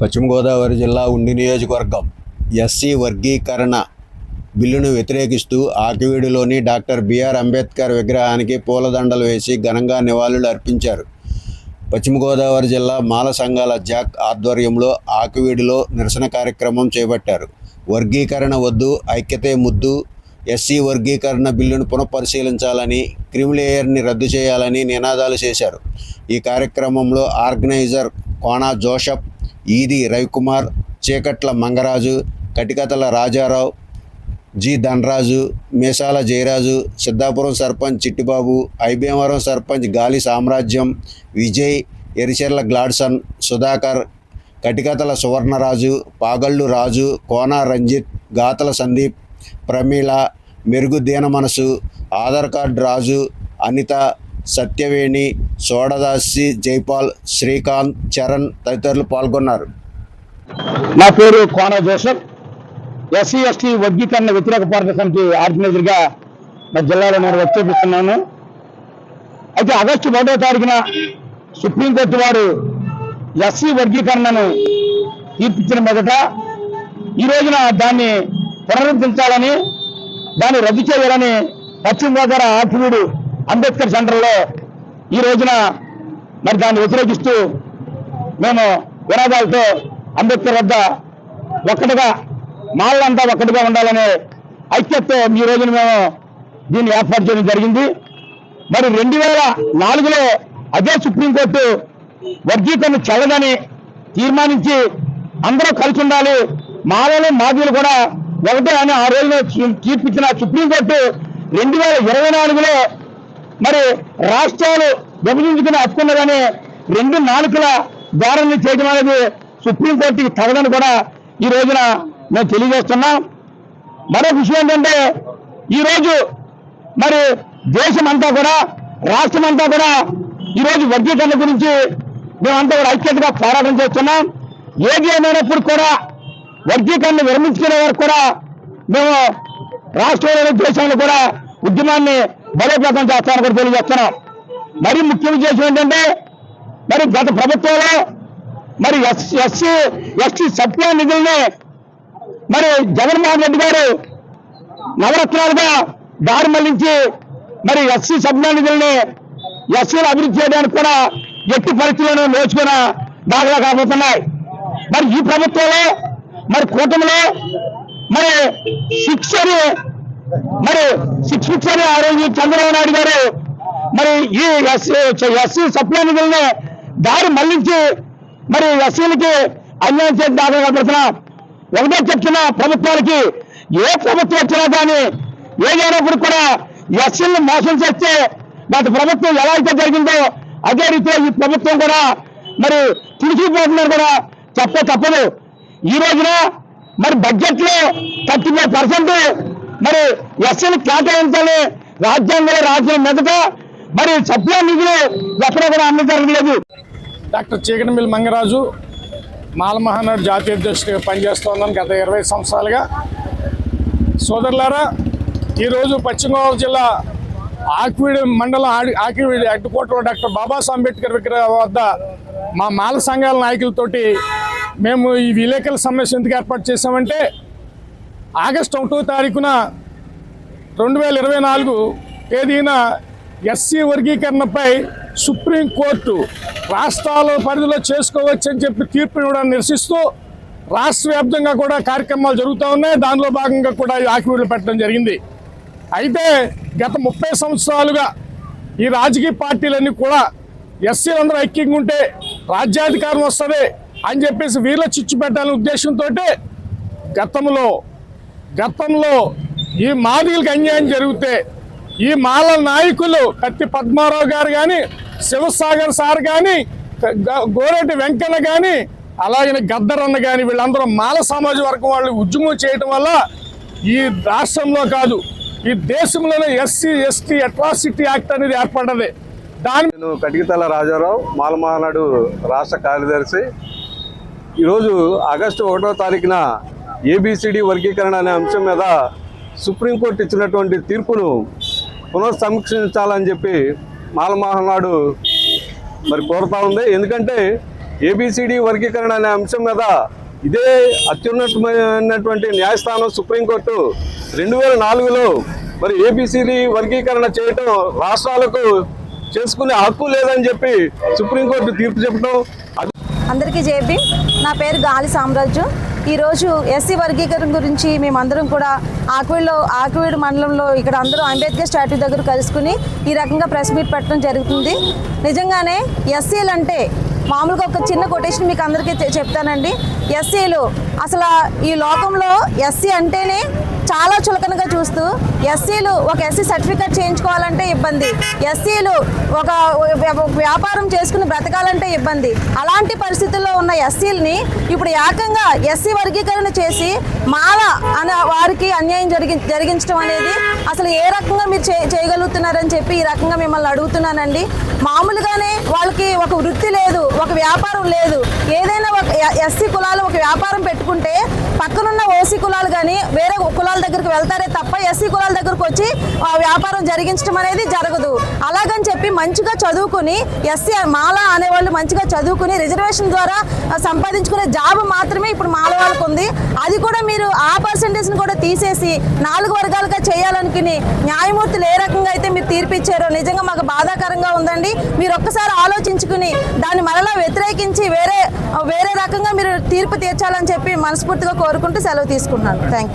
పశ్చిమ గోదావరి జిల్లా ఉండి నియోజకవర్గం ఎస్సీ వర్గీకరణ బిల్లును వ్యతిరేకిస్తూ ఆకివీడులోని డాక్టర్ బిఆర్ అంబేద్కర్ విగ్రహానికి పూలదండలు వేసి ఘనంగా నివాళులు అర్పించారు. పశ్చిమ గోదావరి జిల్లా మాల సంఘాల జాక్ ఆధ్వర్యంలో ఆకివీడులో నిరసన కార్యక్రమం చేపట్టారు. వర్గీకరణ వద్దు, ఐక్యతే ముద్దు, ఎస్సీ వర్గీకరణ బిల్లును పునఃపరిశీలించాలని, క్రిమిలేయర్ని రద్దు చేయాలని నినాదాలు చేశారు. ఈ కార్యక్రమంలో ఆర్గనైజర్ కోనా జోసెఫ్, ఈది రవికుమార్, చీకట్ల మంగరాజు, కటికతల రాజారావు, జి ధనరాజు, మేసాల జయరాజు, సిద్ధాపురం సర్పంచ్ చిట్టిబాబు, ఐబీఎంవరం సర్పంచ్ గాలి సామ్రాజ్యం, విజయ్, ఎరిచెర్ల గ్లాడ్సన్, సుధాకర్, కటికతల సువర్ణరాజు, పాగళ్ళు రాజు, కోనా రంజిత్, గాతల సందీప్, ప్రమీల, మెరుగు దీన మనసు, ఆధార్ కార్డ్ రాజు, అనిత, సత్యవేణి, సోడదాసి, జైపాల్, శ్రీకాంత్, చరణ్ తదితరులు పాల్గొన్నారు. నా పేరు కోనా జోసెఫ్. ఎస్సీ ఎస్టీ వర్గీకరణ వ్యతిరేక పోరాట సమితి ఆర్గనైజర్గా నా జిల్లాలో నేను వ్యక్తీకరిస్తున్నాను. అయితే ఆగస్టు 1వ తారీఖున సుప్రీంకోర్టు వారు ఎస్సీ వర్గీకరణను తీర్పిచ్చిన మొదట ఈ రోజున దాన్ని పునరుద్ధరించాలని, దాన్ని రద్దు చేయాలని పశ్చిమ గోదావరి ఆకివీడు అంబేద్కర్ సెంటర్లో ఈ రోజున మరి దాన్ని వ్యతిరేకిస్తూ మేము వినాదాలతో అంబేద్కర్ వద్ద ఒక్కటిగా మాళ్ళంతా ఒక్కటిగా ఉండాలనే ఐక్యతతో ఈ రోజున మేము దీన్ని ఏర్పాటు చేయడం జరిగింది. మరి 2004లో అదే సుప్రీంకోర్టు వర్గీకరణ చెల్లదని తీర్మానించి అందరూ కలిసి ఉండాలి, మాలలు మాదిలు కూడా ఒకటే అని ఆ రోజున తీర్పిచ్చిన సుప్రీంకోర్టు 2024లో మరి రాష్ట్రాలు విభజించుకుని హక్కున్నదని 2 నాలుకల ధోరణి చేయడం అనేది సుప్రీంకోర్టుకి తగదని కూడా ఈ రోజున మేము తెలియజేస్తున్నాం. మరో విషయం ఏంటంటే ఈరోజు మరి దేశమంతా కూడా, రాష్ట్రమంతా కూడా ఈరోజు వర్గీకరణ గురించి మేమంతా కూడా ఐక్యతగా పోరాటం చేస్తున్నాం. ఏది ఏమైనప్పుడు కూడా వర్గీకరణ విరమించుకునే వరకు కూడా మేము రాష్ట్రంలో, దేశంలో కూడా ఉద్యమాన్ని బలోపేతం చేస్తామని కూడా తెలియజేస్తున్నాం. మరి ముఖ్య ఉద్దేశం ఏంటంటే మరి గత ప్రభుత్వంలో మరి ఎస్సీ ఎస్టీ సప్లై నిధుల్ని మరి జగన్మోహన్ రెడ్డి గారు నవరత్నాలుగా దారి మళ్లించి మరి ఎస్సీ సప్లై నిధుల్ని ఎస్సీలు అభివృద్ధి చేయడానికి కూడా ఎట్టి పరిస్థితులను నేర్చుకున్న దాఖలా కాబోతున్నాయి. మరి ఈ ప్రభుత్వంలో మరి కూటమిలో మరి శిక్షని ఆ రోజు చంద్రబాబు నాయుడు గారు మరి ఈ ఎస్సీ సప్లై నిధుల్ని దారి మళ్లించి మరి ఎస్సీలకి అన్యాయం చేసి దాఖలా కాబడుతున్నాం. ఒకటే చెప్తున్న ప్రభుత్వానికి, ఏ ప్రభుత్వం వచ్చినా కానీ ఏదైనప్పుడు కూడా ఎస్సీలను మోసం చేస్తే గత ప్రభుత్వం ఎలా అయితే జరిగిందో అదే రీతిలో ఈ ప్రభుత్వం కూడా మరి తిరిగిపోతుందని కూడా తప్పదు. ఈ రోజున మరి బడ్జెట్ లో 35% మరి ఎస్సీలు కేటాయించాలి రాజ్యాంగం మీదట మరి సప్లై నిధులు ఎక్కడ కూడా అమలు జరగలేదు. డాక్టర్ చీకటిమిల్లి మంగరాజు మాల మహానాడు జాతీయ అధ్యక్షుడిగా పనిచేస్తున్నాను గత 20 సంవత్సరాలుగా. సోదరులారా, ఈరోజు పశ్చిమ గోదావరి జిల్లా ఆకివీడు మండలం ఆకివీడు అడ్డుకోటలో డాక్టర్ బాబాసాహెబ్ అంబేద్కర్ విగ్రహం వద్ద మా మాల సంఘాల నాయకులతోటి మేము ఈ విలేకరుల సమావేశం ఎందుకు ఏర్పాటు చేశామంటే, ఆగస్టు 1వ తారీఖున 2024 తేదీన ఎస్సీ వర్గీకరణపై సుప్రీంకోర్టు రాష్ట్రాల పరిధిలో చేసుకోవచ్చని చెప్పి తీర్పు ఇవ్వడాన్ని నిరసిస్తూ రాష్ట్ర వ్యాప్తంగా కూడా కార్యక్రమాలు జరుగుతూ ఉన్నాయి. దానిలో భాగంగా కూడా ఆకివీడులో పెట్టడం జరిగింది. అయితే గత 30 సంవత్సరాలుగా ఈ రాజకీయ పార్టీలన్నీ కూడా ఎస్సీలందరూ ఐక్యంగా ఉంటే రాజ్యాధికారం వస్తుంది అని చెప్పేసి వీళ్ళ చిచ్చు పెట్టాలనే ఉద్దేశంతో గతంలో ఈ మాదిగలకు అన్యాయం జరిగితే ఈ మాల నాయకులు కత్తి పద్మారావు గారు కానీ, శివసాగర్ సార్ కానీ, గోరెడ్డి వెంకన్న కానీ, అలాగే గద్దరన్న కానీ వీళ్ళందరూ మాల సమాజ వర్గం వాళ్ళు ఉద్యమం చేయటం వల్ల ఈ రాష్ట్రంలో కాదు ఈ దేశంలోనే ఎస్సీ ఎస్టీ అట్రాసిటీ యాక్ట్ అనేది ఏర్పడ్డది. నేను కటికతల రాజారావు, మాల మహానాడు రాష్ట్ర కార్యదర్శి. ఈరోజు ఆగస్టు 1వ తారీఖున ఏబిసిడి వర్గీకరణ అనే అంశం మీద సుప్రీంకోర్టు ఇచ్చినటువంటి తీర్పును పునఃసమీక్షించాలని చెప్పి మాల మహానాడు మరి కోరుతా ఉంది. ఎందుకంటే ఏబిసిడి వర్గీకరణ అనే అంశం మీద ఇదే అత్యున్నతమైనటువంటి న్యాయస్థానం సుప్రీంకోర్టు 2004లో మరి ఏబిసిడి వర్గీకరణ చేయటం రాష్ట్రాలకు చేసుకునే హక్కు లేదని చెప్పి సుప్రీంకోర్టు తీర్పు చెప్పడం. అందరికీ జేబీ. నా పేరు గాలి సామ్రాజ్యం. ఈరోజు ఎస్సీ వర్గీకరణ గురించి మేమందరం కూడా ఆకివీడు మండలంలో ఇక్కడ అందరూ అంబేద్కర్ స్టాట్యూ దగ్గర కలుసుకుని ఈ రకంగా ప్రెస్ మీట్ పెట్టడం జరుగుతుంది. నిజంగానే ఎస్సీలు అంటే మామూలుగా ఒక చిన్న కొటేషన్ మీకు అందరికీ చెప్తానండి. ఎస్సీలు అసలు ఈ లోకంలో ఎస్సీ అంటేనే చాలా చులకనగా చూస్తూ ఎస్సీలు ఒక ఎస్సీ సర్టిఫికేట్ చేయించుకోవాలంటే ఇబ్బంది, ఎస్సీలు ఒక వ్యాపారం చేసుకుని బ్రతకాలంటే ఇబ్బంది. అలాంటి పరిస్థితుల్లో ఉన్న ఎస్సీలని ఇప్పుడు ఏకంగా ఎస్సీ వర్గీకరణ చేసి మాల అనే వారికి అన్యాయం జరిగించడం అనేది అసలు ఏ రకంగా మీరు చేయగలుగుతున్నారని చెప్పి ఈ రకంగా మిమ్మల్ని అడుగుతున్నానండి. మామూలుగానే వాళ్ళకి ఒక వృత్తి లేదు, ఒక వ్యాపారం లేదు. ఏదైనా ఒక ఎస్సీ కులాలు ఒక వ్యాపారం పెట్టుకుంటే పక్కనున్న ఓసీ కులాలు కానీ వేరే కులాల దగ్గరికి వెళ్తారే తప్ప ఎస్సీ కులాల దగ్గరకు వచ్చి వ్యాపారం జరిగించడం అనేది జరగదు. అలాగని చెప్పి మంచిగా చదువుకుని ఎస్సీ మాల అనేవాళ్ళు మంచిగా చదువుకుని రిజర్వేషన్ ద్వారా సంపాదించుకునే జాబ్ మాత్రమే ఇప్పుడు మాల వాళ్ళకు ఉంది. అది కూడా మీరు ఆ పర్సంటేజ్ని కూడా తీసేసి 4 వర్గాలుగా చేయాలనుకుని న్యాయమూర్తులు ఏ రకంగా అయితే మీరు తీర్పిచ్చారో నిజంగా మాకు బాధాకరంగా ఉందండి. మీరు ఒక్కసారి ఆలోచించుకుని దాన్ని మరలా వ్యతిరేకించి వేరే రకంగా మీరు తీర్పు తీర్చాలని చెప్పి మనస్ఫూర్తిగా కోరుకుంటూ సెలవు తీసుకుంటున్నాను. Thank you.